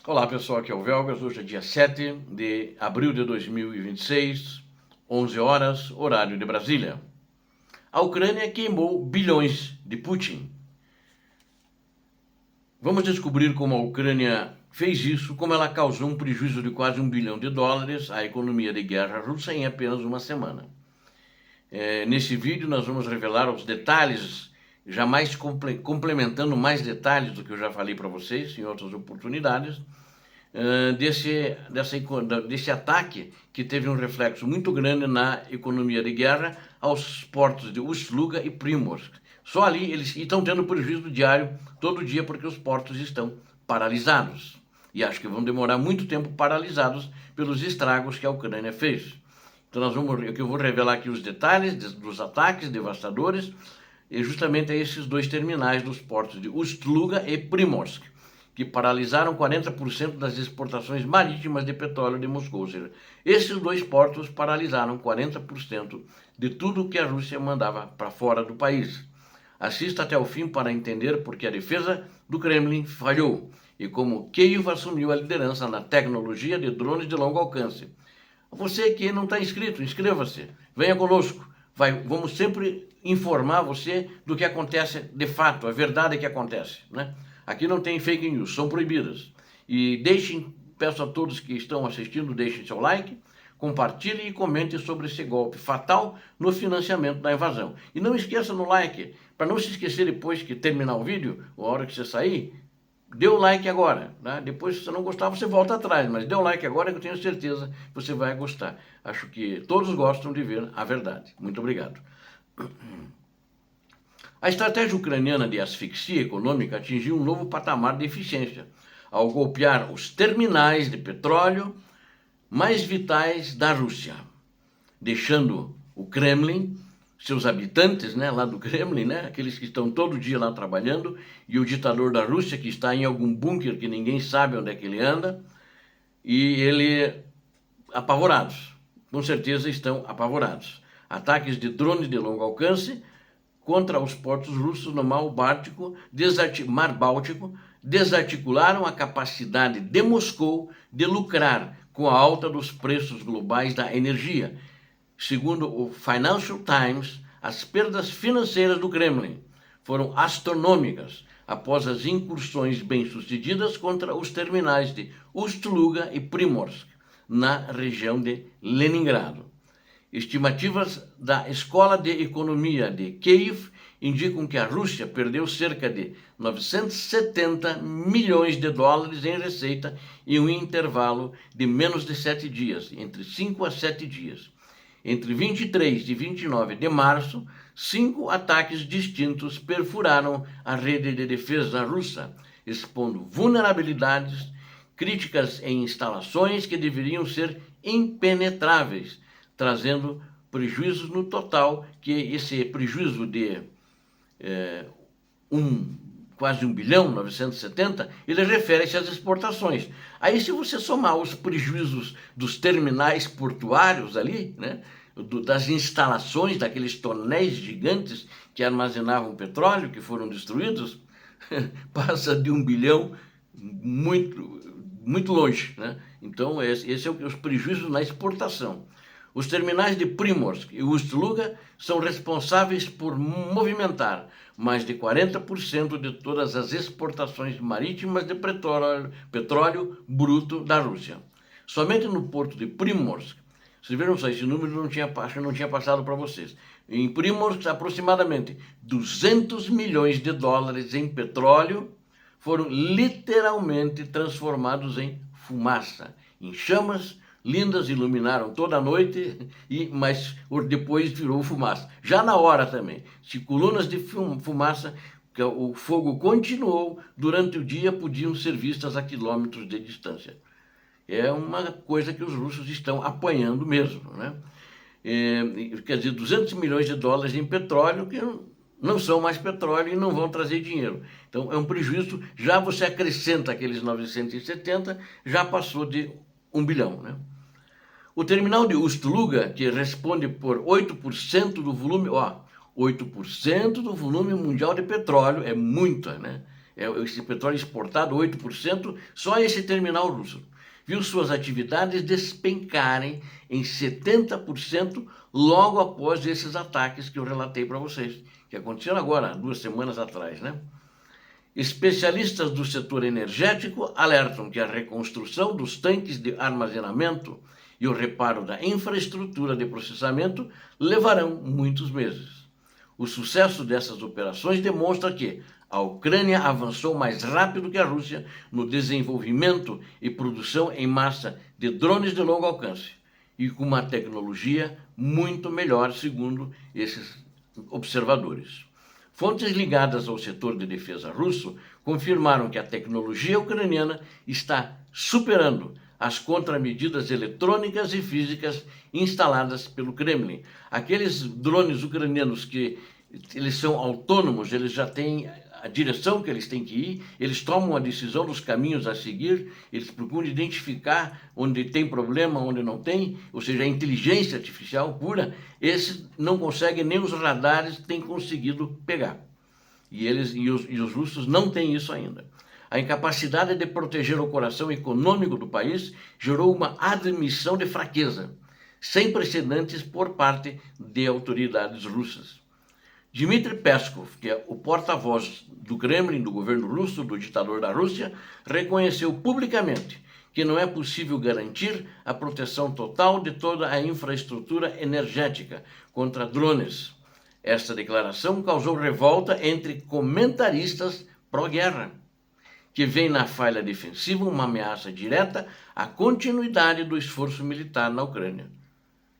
Olá pessoal, aqui é o Velgas, hoje é dia 7 de abril de 2026, 11 horas, horário de Brasília. A Ucrânia queimou bilhões de Putin. Vamos descobrir como a Ucrânia fez isso, como ela causou um prejuízo de quase $1 bilhão à economia de guerra russa em apenas uma semana. Nesse vídeo nós vamos revelar os detalhes, jamais complementando mais detalhes do que eu já falei para vocês em outras oportunidades, desse ataque que teve um reflexo muito grande na economia de guerra aos portos de Ust-Luga e Primorsk. Só ali eles estão tendo prejuízo diário todo dia porque os portos estão paralisados. E acho que vão demorar muito tempo paralisados pelos estragos que a Ucrânia fez. Então eu vou revelar aqui os detalhes dos ataques devastadores e justamente a esses dois terminais dos portos de Ust-Luga e Primorsk, que paralisaram 40% das exportações marítimas de petróleo de Moscou. Ou seja, esses dois portos paralisaram 40% de tudo que a Rússia mandava para fora do país. Assista até o fim para entender por que a defesa do Kremlin falhou e como Kiev assumiu a liderança na tecnologia de drones de longo alcance. Você que não está inscrito, inscreva-se, venha conosco. Vamos sempre informar você do que acontece de fato, a verdade que acontece, né? Aqui não tem fake news, são proibidas. E peço a todos que estão assistindo, deixem seu like, compartilhem e comentem sobre esse golpe fatal no financiamento da invasão. E não esqueça no like, para não se esquecer depois que terminar o vídeo, ou a hora que você sair, dê o like agora, né? Depois, se você não gostar, você volta atrás, mas dê o like agora que eu tenho certeza que você vai gostar. Acho que todos gostam de ver a verdade. Muito obrigado. A estratégia ucraniana de asfixia econômica atingiu um novo patamar de eficiência, ao golpear os terminais de petróleo mais vitais da Rússia, deixando o Kremlin, seus habitantes, né, lá do Kremlin, né, aqueles que estão todo dia lá trabalhando, e o ditador da Rússia, que está em algum bunker que ninguém sabe onde é que ele anda, e ele apavorados, com certeza estão apavorados. Ataques de drones de longo alcance contra os portos russos no Mar Báltico, desarticularam a capacidade de Moscou de lucrar com a alta dos preços globais da energia. Segundo o Financial Times, as perdas financeiras do Kremlin foram astronômicas após as incursões bem-sucedidas contra os terminais de Ust-Luga e Primorsk, na região de Leningrado. Estimativas da Escola de Economia de Kiev indicam que a Rússia perdeu cerca de $970 milhões em receita em um intervalo de menos de 7 dias, entre 5 a 7 dias. Entre 23 e 29 de março, 5 ataques distintos perfuraram a rede de defesa russa, expondo vulnerabilidades, críticas em instalações que deveriam ser impenetráveis, trazendo prejuízos no total, que esse prejuízo de quase 1 bilhão 970, ele refere-se às exportações. Aí se você somar os prejuízos dos terminais portuários ali, né, das instalações, daqueles tonéis gigantes que armazenavam petróleo, que foram destruídos, passa de 1 bilhão muito longe, né? Então esse é os prejuízos na exportação. Os terminais de Primorsk e Ust-Luga são responsáveis por movimentar mais de 40% de todas as exportações marítimas de petróleo bruto da Rússia. Somente no porto de Primorsk, vocês viram só, esse número não tinha passado para vocês. Em Primorsk, aproximadamente $200 milhões em petróleo foram literalmente transformados em fumaça, em chamas lindas, iluminaram toda a noite, mas depois virou fumaça. Já na hora também, se colunas de fumaça, o fogo continuou, durante o dia podiam ser vistas a quilômetros de distância. É uma coisa que os russos estão apanhando mesmo, né? Quer dizer, $200 milhões em petróleo, que não são mais petróleo e não vão trazer dinheiro. Então é um prejuízo, já você acrescenta aqueles 970, já passou de 1 bilhão, né? O terminal de Ust-Luga, que responde por 8% do volume, 8% do volume mundial de petróleo, é muito, né? esse petróleo exportado, 8%, só esse terminal russo, viu suas atividades despencarem em 70% logo após esses ataques que eu relatei para vocês, que aconteceram agora, 2 semanas atrás, né? Especialistas do setor energético alertam que a reconstrução dos tanques de armazenamento e o reparo da infraestrutura de processamento levarão muitos meses. O sucesso dessas operações demonstra que a Ucrânia avançou mais rápido que a Rússia no desenvolvimento e produção em massa de drones de longo alcance e com uma tecnologia muito melhor, segundo esses observadores. Fontes ligadas ao setor de defesa russo confirmaram que a tecnologia ucraniana está superando as contramedidas eletrônicas e físicas instaladas pelo Kremlin. Aqueles drones ucranianos que eles são autônomos, eles já têm a direção que eles têm que ir, eles tomam a decisão dos caminhos a seguir, eles procuram identificar onde tem problema, onde não tem, ou seja, a inteligência artificial pura, esses não conseguem, nem os radares têm conseguido pegar. E os russos não têm isso ainda. A incapacidade de proteger o coração econômico do país gerou uma admissão de fraqueza, sem precedentes por parte de autoridades russas. Dmitry Peskov, que é o porta-voz do Kremlin, do governo russo, do ditador da Rússia, reconheceu publicamente que não é possível garantir a proteção total de toda a infraestrutura energética contra drones. Esta declaração causou revolta entre comentaristas pró-guerra, que veem na falha defensiva uma ameaça direta à continuidade do esforço militar na Ucrânia.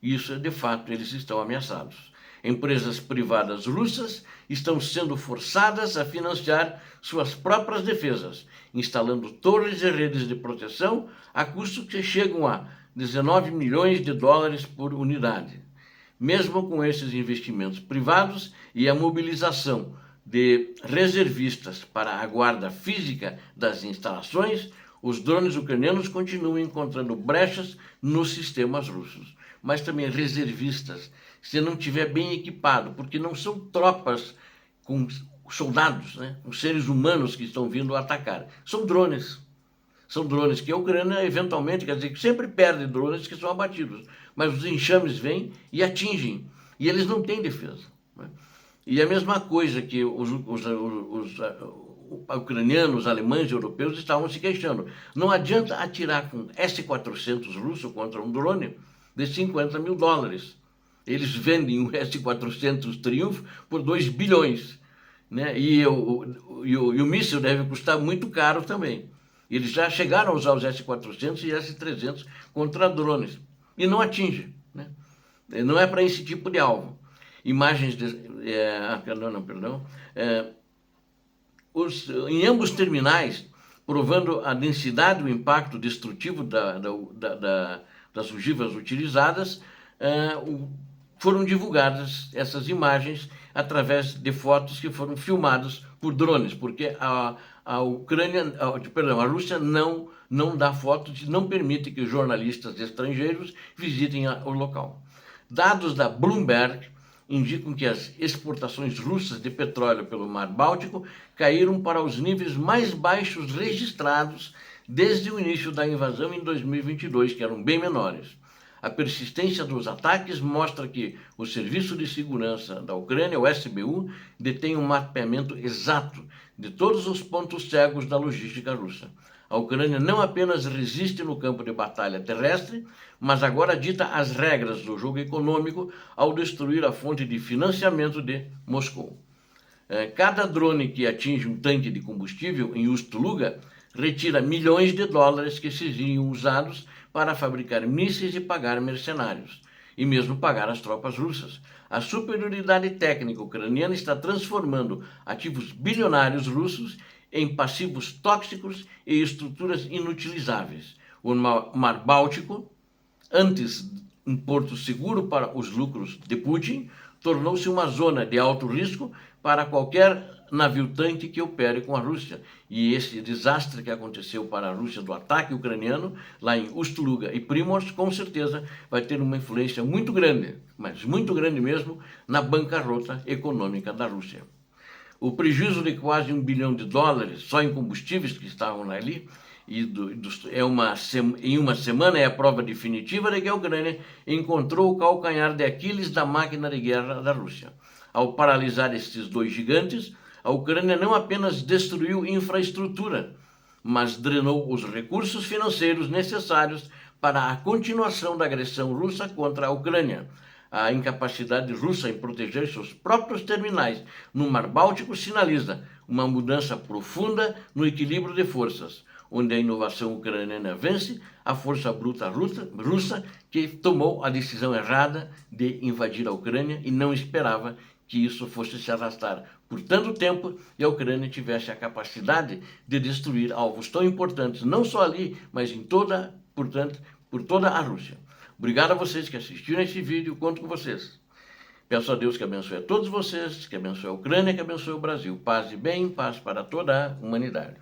Isso, de fato, eles estão ameaçados. Empresas privadas russas estão sendo forçadas a financiar suas próprias defesas, instalando torres e redes de proteção a custos que chegam a 19 milhões de dólares por unidade. Mesmo com esses investimentos privados e a mobilização de reservistas para a guarda física das instalações, os drones ucranianos continuam encontrando brechas nos sistemas russos, mas também reservistas, se não estiver bem equipado, porque não são tropas com soldados, né, com seres humanos que estão vindo atacar, são drones. São drones que a Ucrânia, eventualmente, quer dizer, que sempre perde drones que são abatidos, mas os enxames vêm e atingem, e eles não têm defesa, né? E a mesma coisa que os ucranianos, os alemães e europeus estavam se queixando. Não adianta atirar com S-400 russo contra um drone de 50 mil dólares. Eles vendem o S-400 Triumph por 2 bilhões. Né? E o míssil deve custar muito caro também. Eles já chegaram a usar os S-400 e S-300 contra drones. E não atinge. Né? Não é para esse tipo de alvo. Imagens em ambos terminais, provando a densidade e o impacto destrutivo das ogivas utilizadas, foram divulgadas essas imagens através de fotos que foram filmadas por drones, porque a Rússia não dá fotos e não permite que jornalistas estrangeiros visitem o local. Dados da Bloomberg indicam que as exportações russas de petróleo pelo Mar Báltico caíram para os níveis mais baixos registrados desde o início da invasão em 2022, que eram bem menores. A persistência dos ataques mostra que o Serviço de Segurança da Ucrânia, o SBU, detém um mapeamento exato de todos os pontos cegos da logística russa. A Ucrânia não apenas resiste no campo de batalha terrestre, mas agora dita as regras do jogo econômico ao destruir a fonte de financiamento de Moscou. Cada drone que atinge um tanque de combustível em Ust-Luga retira milhões de dólares que seriam usados para fabricar mísseis e pagar mercenários, e mesmo pagar as tropas russas. A superioridade técnica ucraniana está transformando ativos bilionários russos em passivos tóxicos e estruturas inutilizáveis. O Mar Báltico, antes um porto seguro para os lucros de Putin, tornou-se uma zona de alto risco para qualquer navio-tanque que opere com a Rússia. E esse desastre que aconteceu para a Rússia do ataque ucraniano, lá em Ust-Luga e Primorsk, com certeza vai ter uma influência muito grande, mas muito grande mesmo, na bancarrota econômica da Rússia. o prejuízo de quase US$ 1 bilhão só em combustíveis que estavam ali, em uma semana é a prova definitiva de que a Ucrânia encontrou o calcanhar de Aquiles da máquina de guerra da Rússia. Ao paralisar estes dois gigantes, a Ucrânia não apenas destruiu infraestrutura, mas drenou os recursos financeiros necessários para a continuação da agressão russa contra a Ucrânia. A incapacidade russa em proteger seus próprios terminais no Mar Báltico sinaliza uma mudança profunda no equilíbrio de forças, onde a inovação ucraniana vence a força bruta russa, que tomou a decisão errada de invadir a Ucrânia e não esperava que isso fosse se arrastar por tanto tempo e a Ucrânia tivesse a capacidade de destruir alvos tão importantes, não só ali, mas portanto, por toda a Rússia. Obrigado a vocês que assistiram esse vídeo, conto com vocês. Peço a Deus que abençoe a todos vocês, que abençoe a Ucrânia, que abençoe o Brasil. Paz e bem, paz para toda a humanidade.